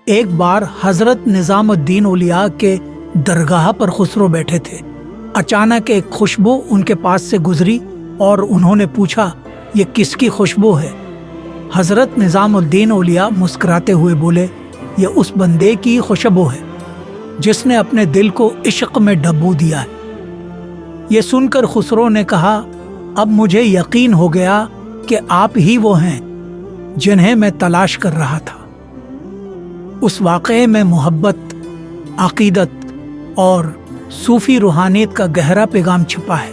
ایک بار حضرت نظام الدین اولیاء کے درگاہ پر خسرو بیٹھے تھے۔ اچانک ایک خوشبو ان کے پاس سے گزری اور انہوں نے پوچھا، یہ کس کی خوشبو ہے؟ حضرت نظام الدین اولیاء مسکراتے ہوئے بولے، یہ اس بندے کی خوشبو ہے جس نے اپنے دل کو عشق میں ڈبو دیا ہے۔ یہ سن کر خسرو نے کہا، اب مجھے یقین ہو گیا کہ آپ ہی وہ ہیں جنہیں میں تلاش کر رہا تھا۔ اس واقعے میں محبت، عقیدت اور صوفی روحانیت کا گہرا پیغام چھپا ہے،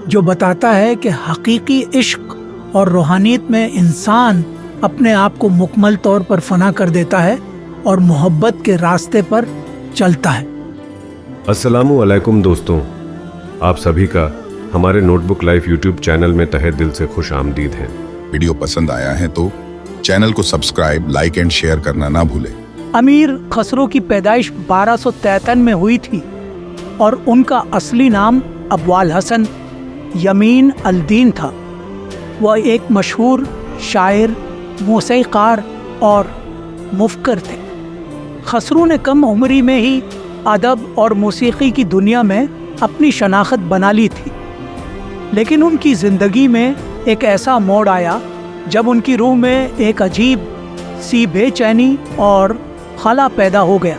جو بتاتا ہے کہ حقیقی عشق اور روحانیت میں انسان اپنے آپ کو مکمل طور پر فنا کر دیتا ہے اور محبت کے راستے پر چلتا ہے۔ السلام علیکم دوستوں، آپ سبھی کا ہمارے note book life YouTube channel میں تہہ دل سے خوش آمدید ہیں۔ ویڈیو پسند آیا ہے تو چینل کو سبسکرائب، لائک اینڈ شیئر کرنا نہ بھولیں۔ امیر خسرو کی پیدائش 1253 میں ہوئی تھی اور ان کا اصلی نام ابوال حسن یمین الدین تھا۔ وہ ایک مشہور شاعر، موسیقار اور مفکر تھے۔ خسرو نے کم عمری میں ہی ادب اور موسیقی کی دنیا میں اپنی شناخت بنا لی تھی، لیکن ان کی زندگی میں ایک ایسا موڑ آیا جب ان کی روح میں ایک عجیب سی بے چینی اور خلا پیدا ہو گیا۔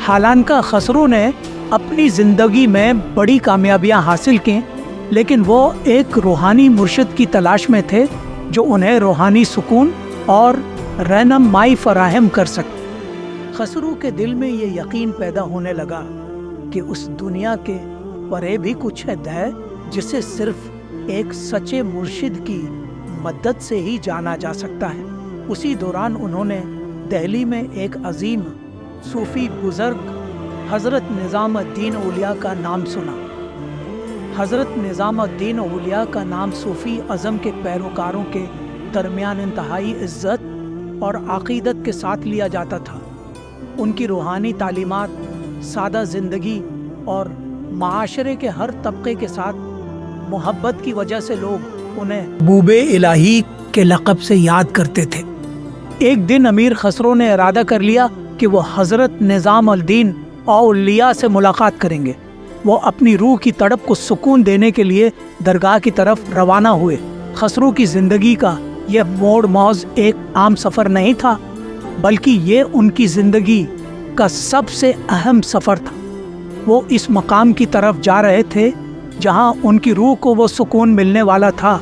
حالانکہ خسرو نے اپنی زندگی میں بڑی کامیابیاں حاصل کیں، لیکن وہ ایک روحانی مرشد کی تلاش میں تھے جو انہیں روحانی سکون اور رہنمائی فراہم کر سکے۔ خسرو کے دل میں یہ یقین پیدا ہونے لگا کہ اس دنیا کے پرے بھی کچھ ہے جسے صرف ایک سچے مرشد کی مدد سے ہی جانا جا سکتا ہے۔ اسی دوران انہوں نے دہلی میں ایک عظیم صوفی بزرگ حضرت نظام الدین اولیاء کا نام سنا۔ حضرت نظام الدین اولیاء کا نام صوفی ازم کے پیروکاروں کے درمیان انتہائی عزت اور عقیدت کے ساتھ لیا جاتا تھا۔ ان کی روحانی تعلیمات، سادہ زندگی اور معاشرے کے ہر طبقے کے ساتھ محبت کی وجہ سے لوگ انہیں محبوب الہی کے لقب سے یاد کرتے تھے۔ ایک دن امیر خسرو نے ارادہ کر لیا کہ وہ حضرت نظام الدین اولیاء سے ملاقات کریں گے۔ وہ اپنی روح کی تڑپ کو سکون دینے کے لیے درگاہ کی طرف روانہ ہوئے۔ خسرو کی زندگی کا یہ موڑ محض ایک عام سفر نہیں تھا، بلکہ یہ ان کی زندگی کا سب سے اہم سفر تھا۔ وہ اس مقام کی طرف جا رہے تھے جہاں ان کی روح کو وہ سکون ملنے والا تھا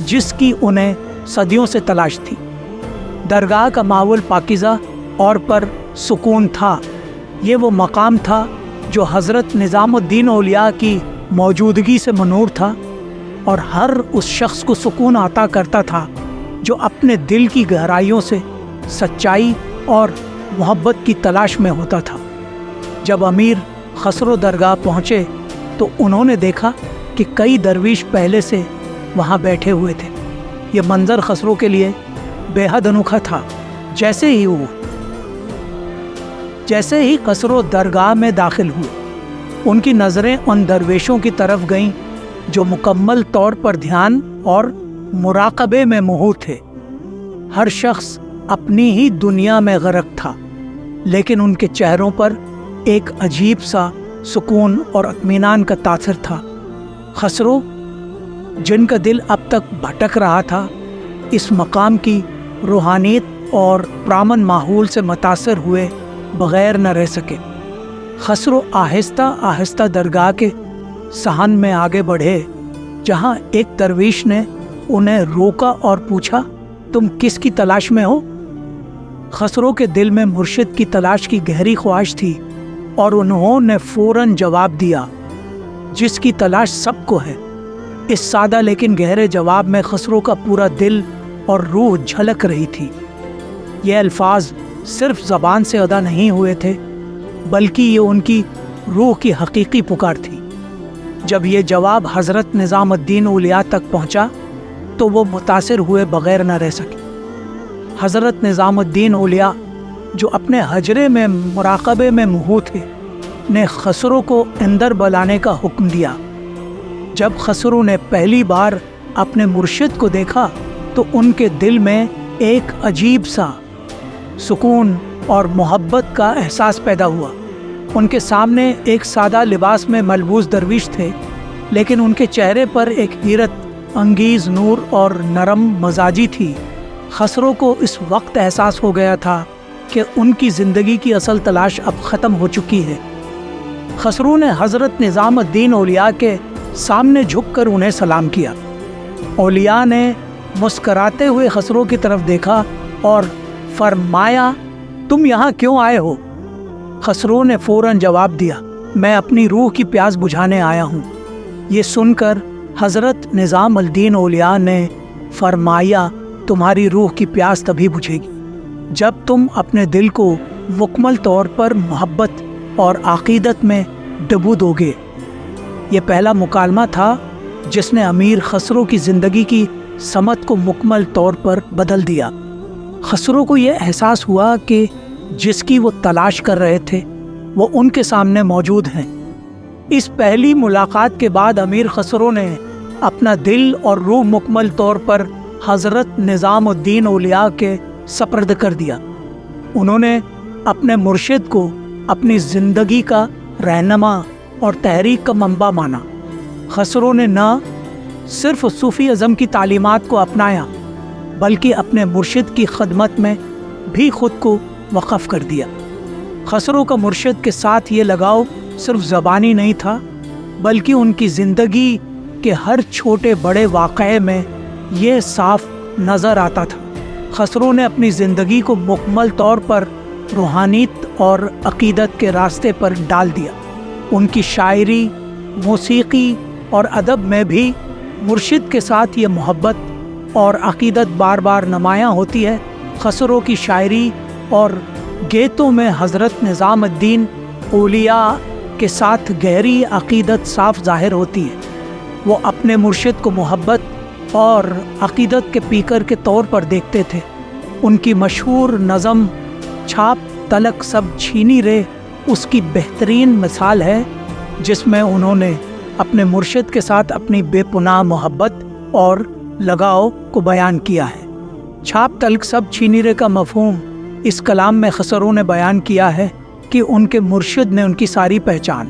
جس کی انہیں صدیوں سے تلاش تھی۔ درگاہ کا ماحول پاکیزہ اور پر سکون تھا۔ یہ وہ مقام تھا جو حضرت نظام الدین اولیاء کی موجودگی سے منور تھا اور ہر اس شخص کو سکون عطا کرتا تھا جو اپنے دل کی گہرائیوں سے سچائی اور محبت کی تلاش میں ہوتا تھا۔ جب امیر خسرو درگاہ پہنچے تو انہوں نے دیکھا کہ کئی درویش پہلے سے وہاں بیٹھے ہوئے تھے۔ یہ منظر خسرو کے لیے بے حد انوکھا تھا۔ جیسے ہی خسرو درگاہ میں داخل ہوئے، ان کی نظریں ان درویشوں کی طرف گئیں جو مکمل طور پر دھیان اور مراقبے میں مہو تھے۔ ہر شخص اپنی ہی دنیا میں غرق تھا، لیکن ان کے چہروں پر ایک عجیب سا سکون اور اطمینان کا تاثر تھا۔ خسرو، جن کا دل اب تک بھٹک رہا تھا، اس مقام کی روحانیت اور پرامن ماحول سے متاثر ہوئے بغیر نہ رہ سکے۔ خسرو آہستہ آہستہ درگاہ کے صحن میں آگے بڑھے، جہاں ایک درویش نے انہیں روکا اور پوچھا، تم کس کی تلاش میں ہو؟ خسرو کے دل میں مرشد کی تلاش کی گہری خواہش تھی اور انہوں نے فوراً جواب دیا، جس کی تلاش سب کو ہے۔ اس سادہ لیکن گہرے جواب میں خسرو کا پورا دل اور روح جھلک رہی تھی۔ یہ الفاظ صرف زبان سے ادا نہیں ہوئے تھے، بلکہ یہ ان کی روح کی حقیقی پکار تھی۔ جب یہ جواب حضرت نظام الدین اولیاء تک پہنچا تو وہ متاثر ہوئے بغیر نہ رہ سکے۔ حضرت نظام الدین اولیاء، جو اپنے حجرے میں مراقبے میں مہو تھے، نے خسرو کو اندر بلانے کا حکم دیا۔ جب خسرو نے پہلی بار اپنے مرشد کو دیکھا تو ان کے دل میں ایک عجیب سا سکون اور محبت کا احساس پیدا ہوا۔ ان کے سامنے ایک سادہ لباس میں ملبوس درویش تھے، لیکن ان کے چہرے پر ایک حیرت انگیز نور اور نرم مزاجی تھی۔ خسرو کو اس وقت احساس ہو گیا تھا کہ ان کی زندگی کی اصل تلاش اب ختم ہو چکی ہے۔ خسرو نے حضرت نظام الدین اولیاء کے سامنے جھک کر انہیں سلام کیا۔ اولیاء نے مسکراتے ہوئے خسرو کی طرف دیکھا اور فرمایا، تم یہاں کیوں آئے ہو؟ خسرو نے فوراً جواب دیا، میں اپنی روح کی پیاس بجھانے آیا ہوں۔ یہ سن کر حضرت نظام الدین اولیاء نے فرمایا، تمہاری روح کی پیاس تبھی بجھے گی جب تم اپنے دل کو مکمل طور پر محبت اور عقیدت میں ڈبو دو گے۔ یہ پہلا مکالمہ تھا جس نے امیر خسرو کی زندگی کی سمت کو مکمل طور پر بدل دیا۔ خسرو کو یہ احساس ہوا کہ جس کی وہ تلاش کر رہے تھے وہ ان کے سامنے موجود ہیں۔ اس پہلی ملاقات کے بعد امیر خسرو نے اپنا دل اور روح مکمل طور پر حضرت نظام الدین اولیاء کے سپرد کر دیا۔ انہوں نے اپنے مرشد کو اپنی زندگی کا رہنما اور تحریک کا منبع مانا۔ خسرو نے نہ صرف صوفی ازم کی تعلیمات کو اپنایا بلکہ اپنے مرشد کی خدمت میں بھی خود کو وقف کر دیا۔ خسرو کا مرشد کے ساتھ یہ لگاؤ صرف زبانی نہیں تھا بلکہ ان کی زندگی کے ہر چھوٹے بڑے واقعے میں یہ صاف نظر آتا تھا۔ خسرو نے اپنی زندگی کو مکمل طور پر روحانیت اور عقیدت کے راستے پر ڈال دیا۔ ان کی شاعری، موسیقی اور ادب میں بھی مرشد کے ساتھ یہ محبت اور عقیدت بار بار نمایاں ہوتی ہے۔ خسرو کی شاعری اور گیتوں میں حضرت نظام الدین اولیاء کے ساتھ گہری عقیدت صاف ظاہر ہوتی ہے۔ وہ اپنے مرشد کو محبت اور عقیدت کے پیکر کے طور پر دیکھتے تھے۔ ان کی مشہور نظم چھاپ تلک سب چھینی رے اس کی بہترین مثال ہے، جس میں انہوں نے اپنے مرشد کے ساتھ اپنی بے پناہ محبت اور لگاؤ کو بیان کیا ہے۔ چھاپ تلک سب چھینی رے کا مفہوم اس کلام میں خسرو نے بیان کیا ہے کہ ان کے مرشد نے ان کی ساری پہچان،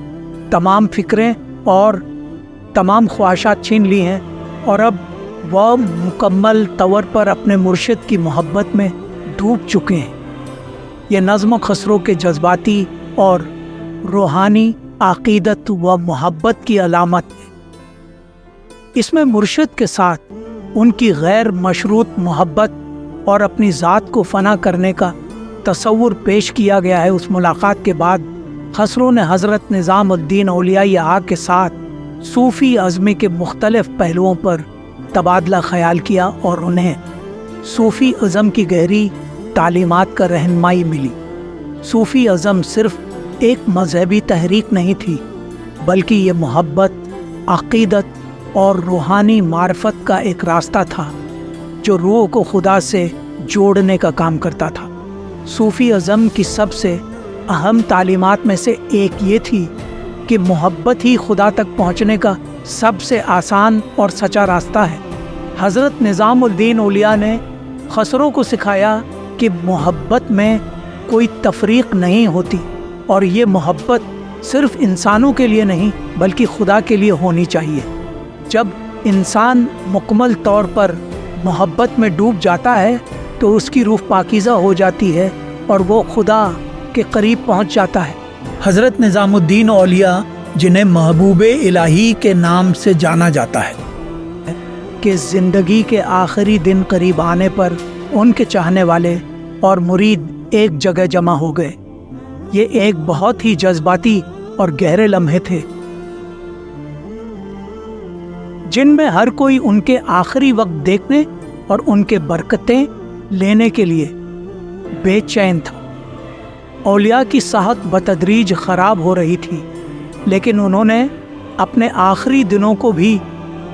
تمام فکریں اور تمام خواہشات چھین لی ہیں، اور اب وہ مکمل طور پر اپنے مرشد کی محبت میں ڈوب چکے ہیں۔ یہ نظم خسرو کے جذباتی اور روحانی عقیدت و محبت کی علامت ہے۔ اس میں مرشد کے ساتھ ان کی غیر مشروط محبت اور اپنی ذات کو فنا کرنے کا تصور پیش کیا گیا ہے۔ اس ملاقات کے بعد خسرو نے حضرت نظام الدین اولیاء کے ساتھ صوفی ازمی کے مختلف پہلوؤں پر تبادلہ خیال کیا اور انہیں صوفی ازم کی گہری تعلیمات کا رہنمائی ملی۔ صوفی ازم صرف ایک مذہبی تحریک نہیں تھی بلکہ یہ محبت، عقیدت اور روحانی معرفت کا ایک راستہ تھا جو روح کو خدا سے جوڑنے کا کام کرتا تھا۔ صوفی ازم کی سب سے اہم تعلیمات میں سے ایک یہ تھی کہ محبت ہی خدا تک پہنچنے کا سب سے آسان اور سچا راستہ ہے۔ حضرت نظام الدین اولیاء نے خسرو کو سکھایا کہ محبت میں کوئی تفریق نہیں ہوتی، اور یہ محبت صرف انسانوں کے لیے نہیں بلکہ خدا کے لیے ہونی چاہیے۔ جب انسان مکمل طور پر محبت میں ڈوب جاتا ہے تو اس کی روح پاکیزہ ہو جاتی ہے اور وہ خدا کے قریب پہنچ جاتا ہے۔ حضرت نظام الدین اولیاء، جنہیں محبوب الہی کے نام سے جانا جاتا ہے، کہ زندگی کے آخری دن قریب آنے پر ان کے چاہنے والے اور مرید ایک جگہ جمع ہو گئے۔ یہ ایک بہت ہی جذباتی اور گہرے لمحے تھے جن میں ہر کوئی ان کے آخری وقت دیکھنے اور ان کے برکتیں لینے کے لیے بے چین تھا۔ اولیاء کی صحت بتدریج خراب ہو رہی تھی، لیکن انہوں نے اپنے آخری دنوں کو بھی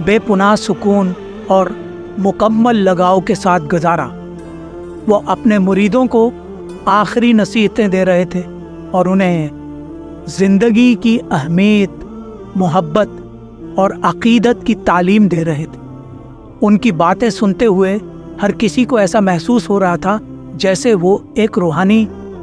بے پناہ سکون اور مکمل لگاؤ کے ساتھ گزارا۔ وہ اپنے مریدوں کو آخری نصیحتیں دے رہے تھے اور انہیں زندگی کی اہمیت، محبت اور عقیدت کی تعلیم دے رہے تھے۔ ان کی باتیں سنتے ہوئے ہر کسی کو ایسا محسوس ہو رہا تھا جیسے وہ ایک روحانی